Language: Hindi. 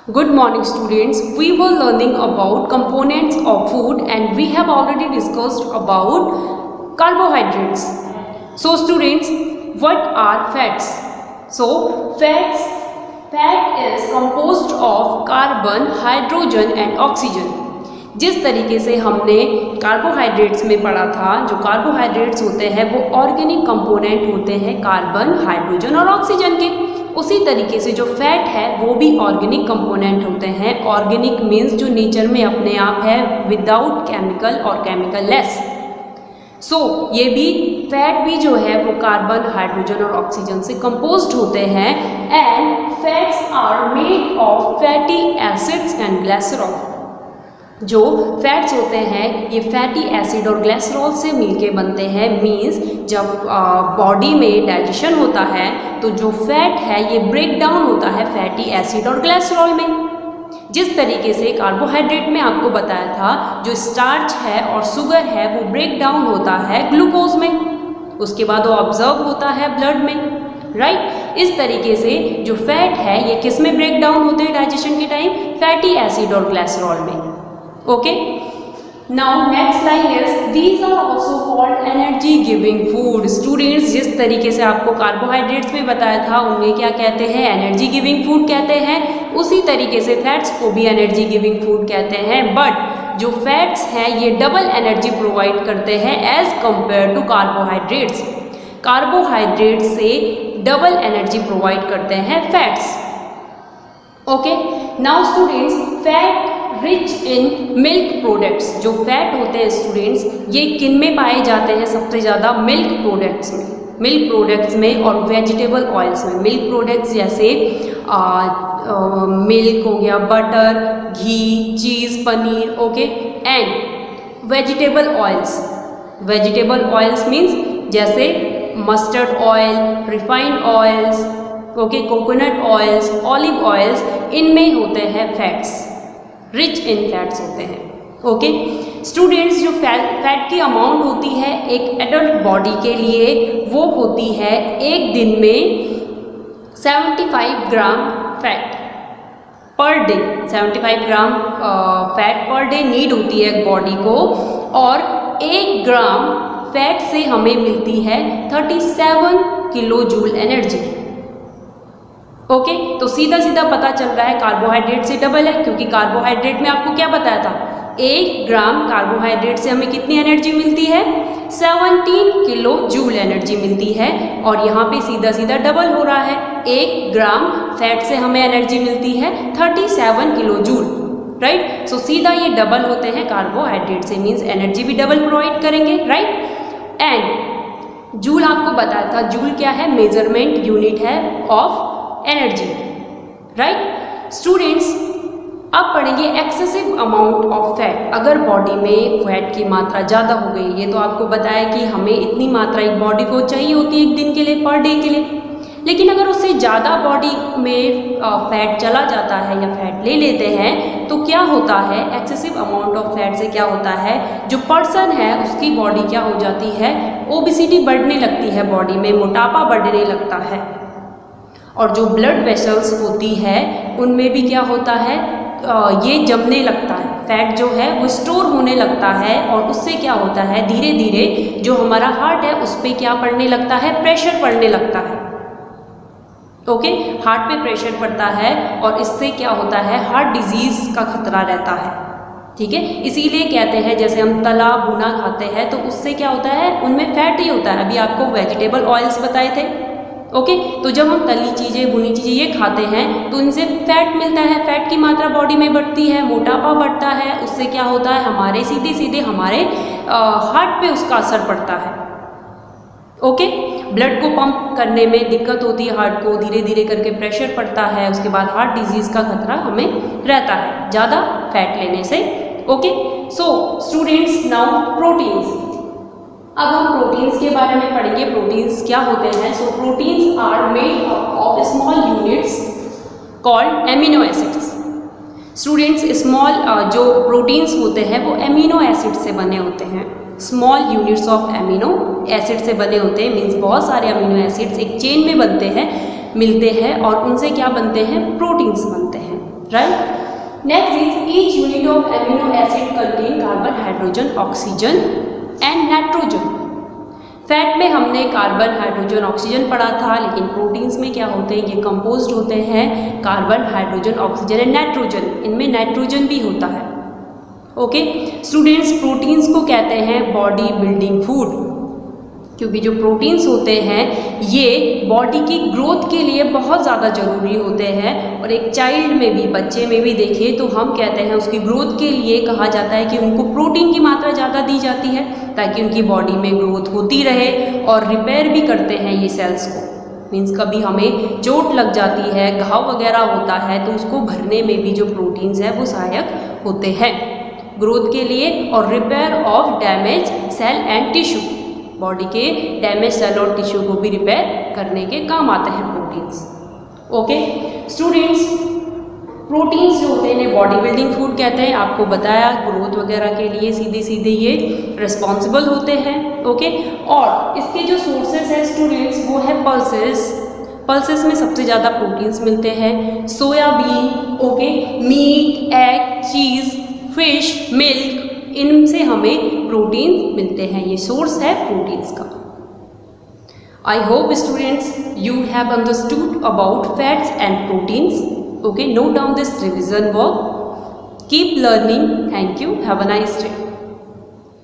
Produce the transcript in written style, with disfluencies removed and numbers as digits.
Good morning students. We were learning about components of food and we have already discussed about carbohydrates. So students, what are fats? So fat is composed of carbon, hydrogen and oxygen. जिस तरीके से हमने कार्बोहाइड्रेट्स में पढ़ा था, जो कार्बोहाइड्रेट्स होते हैं वो ऑर्गेनिक कंपोनेंट होते हैं कार्बन, हाइड्रोजन और ऑक्सीजन के, उसी तरीके से जो फैट है वो भी ऑर्गेनिक कंपोनेंट होते हैं। ऑर्गेनिक मीन्स जो नेचर में अपने आप है, विदाउट केमिकल और केमिकल लेस। सो ये भी फैट भी जो है वो कार्बन, हाइड्रोजन और ऑक्सीजन से कंपोज्ड होते हैं। And fats are made of fatty acids and glycerol. जो फैट्स होते हैं ये फैटी एसिड और ग्लिसरॉल से मिलके बनते हैं। मीन्स जब बॉडी में डाइजेशन होता है तो जो फैट है ये ब्रेक डाउन होता है फैटी एसिड और ग्लिसरॉल में। जिस तरीके से कार्बोहाइड्रेट में आपको बताया था, जो स्टार्च है और शुगर है वो ब्रेक डाउन होता है ग्लूकोज में, उसके बाद वो ऑब्जर्व होता है ब्लड में, राइट। इस तरीके से जो फैट है ये किस में ब्रेक डाउन होते हैं डाइजेशन के टाइम? फैटी एसिड और ग्लिसरॉल में। Okay, now next line is these are also called energy giving food. Students, जिस तरीके से आपको कार्बोहाइड्रेट्स में बताया था उन्हें क्या कहते हैं? एनर्जी गिविंग फूड कहते हैं। उसी तरीके से फैट्स को भी एनर्जी गिविंग फूड कहते हैं। बट जो फैट्स हैं ये डबल एनर्जी प्रोवाइड करते हैं as compare to carbohydrates. Carbohydrate से डबल एनर्जी प्रोवाइड करते हैं fats. Okay, now students, fat rich in milk products. जो फैट होते हैं स्टूडेंट्स ये किन में पाए जाते हैं? सबसे ज़्यादा मिल्क प्रोडक्ट्स में, मिल्क प्रोडक्ट्स में और वेजिटेबल ऑयल्स में। मिल्क प्रोडक्ट्स जैसे मिल्क हो गया, butter, ghee, cheese, paneer, okay. And vegetable oils, vegetable oils means जैसे mustard oil, refined oils, okay, coconut oils, olive oils, इनमें होते हैं फैट्स, रिच इन फैट्स होते हैं। ओके स्टूडेंट्स, जो फैट की अमाउंट होती है एक एडल्ट बॉडी के लिए वो होती है एक दिन में 75 ग्राम फैट पर डे। 75 ग्राम फैट पर डे नीड होती है बॉडी को, और 1 ग्राम फैट से हमें मिलती है 37 किलो जूल एनर्जी। ओके, तो सीधा सीधा पता चल रहा है कार्बोहाइड्रेट से डबल है, क्योंकि कार्बोहाइड्रेट में आपको क्या बताया था? 1 ग्राम कार्बोहाइड्रेट से हमें कितनी एनर्जी मिलती है? 17 किलो जूल एनर्जी मिलती है। और यहाँ पे सीधा सीधा डबल हो रहा है, 1 ग्राम फैट से हमें एनर्जी मिलती है 37 किलो जूल, राइट। सो सीधा ये डबल होते हैं कार्बोहाइड्रेट से, मीन्स एनर्जी भी डबल प्रोवाइड करेंगे, राइट। एंड जूल आपको बताया था, जूल क्या है? मेजरमेंट यूनिट है ऑफ एनर्जी, राइट। स्टूडेंट्स, अब पढ़ेंगे एक्सेसिव अमाउंट ऑफ फैट। अगर बॉडी में फैट की मात्रा ज़्यादा हो गई, ये तो आपको बताया कि हमें इतनी मात्रा एक बॉडी को चाहिए होती है एक दिन के लिए, पर डे के लिए। लेकिन अगर उससे ज़्यादा बॉडी में फैट चला जाता है या फैट ले लेते हैं तो क्या होता है? एक्सेसिव अमाउंट ऑफ फैट से क्या होता है? जो पर्सन है उसकी बॉडी क्या हो जाती है? ओबेसिटी बढ़ने लगती है, बॉडी में मोटापा बढ़ने लगता है। और जो ब्लड वेसल्स होती है उनमें भी क्या होता है? ये जमने लगता है, फैट जो है वो स्टोर होने लगता है, और उससे क्या होता है? धीरे धीरे जो हमारा हार्ट है उस पर क्या पड़ने लगता है? प्रेशर पड़ने लगता है। ओके, हार्ट पे प्रेशर पड़ता है और इससे क्या होता है? हार्ट डिजीज का खतरा रहता है, ठीक है। इसीलिए कहते हैं जैसे हम तला भुना खाते हैं तो उससे क्या होता है? उनमें फैट ही होता है। अभी आपको वेजिटेबल ऑयल्स बताए थे, ओके। तो जब हम तली चीज़ें, भुनी चीज़ें ये खाते हैं तो इनसे फैट मिलता है, फैट की मात्रा बॉडी में बढ़ती है, मोटापा बढ़ता है। उससे क्या होता है? हमारे सीधे सीधे हमारे हार्ट पे उसका असर पड़ता है, ओके। ब्लड को पंप करने में दिक्कत होती है, हार्ट को धीरे धीरे करके प्रेशर पड़ता है, उसके बाद हार्ट डिजीज़ का खतरा हमें रहता है ज़्यादा फैट लेने से, okay. So students, now proteins. अब हम प्रोटीन्स के बारे में पढ़ेंगे। प्रोटीन्स क्या होते हैं? So proteins are made of small units called amino acids. Students, small जो प्रोटीन्स होते हैं वो एमिनो एसिड से बने होते हैं। Small units of amino acid से बने होते हैं, मीन्स बहुत सारे अमीनो एसिड्स एक चेन में बनते हैं, मिलते हैं और उनसे क्या बनते हैं? प्रोटीन्स बनते हैं, right. Next is each unit of amino acid contain carbon, hydrogen, oxygen and nitrogen. Fat में हमने कार्बन, हाइड्रोजन, ऑक्सीजन पढ़ा था, लेकिन प्रोटीन्स में क्या होते हैं, ये कंपोज्ड होते हैं carbon, hydrogen, oxygen and nitrogen. इनमें नाइट्रोजन भी होता है। ओके स्टूडेंट्स, प्रोटीन्स को कहते हैं बॉडी बिल्डिंग फूड, क्योंकि जो प्रोटीन्स होते हैं ये बॉडी की ग्रोथ के लिए बहुत ज़्यादा ज़रूरी होते हैं। और एक चाइल्ड में भी, बच्चे में भी देखें तो हम कहते हैं उसकी ग्रोथ के लिए कहा जाता है कि उनको प्रोटीन की मात्रा ज़्यादा दी जाती है ताकि उनकी बॉडी में ग्रोथ होती रहे, और रिपेयर भी करते हैं ये सेल्स को। मीन्स कभी हमें चोट लग जाती है, घाव वगैरह होता है, तो उसको भरने में भी जो प्रोटीन्स है वो सहायक होते हैं ग्रोथ के लिए, और repair of damage cell and tissue, body के डैमेज सेल और टिश्यू को भी रिपेयर करने के काम आते हैं प्रोटीन्स। ओके स्टूडेंट्स, प्रोटीन्स जो होते हैं बॉडी बिल्डिंग फूड कहते हैं। आपको बताया ग्रोथ वगैरह के लिए सीधे सीधे ये रिस्पॉन्सिबल होते हैं। ओके और इसके जो सोर्सेज हैं स्टूडेंट्स वो है पल्सेस। पल्सेस में सबसे ज़्यादा प्रोटीन्स मिलते हैं। सोयाबीन, ओके, मीट, एग, चीज़, फिश, मिल्क, इनसे हमें प्रोटीन मिलते हैं। ये सोर्स है प्रोटीन्स का। I hope students you have understood about fats and proteins. Okay, note down this revision work. Keep learning. Thank you. Have a nice day.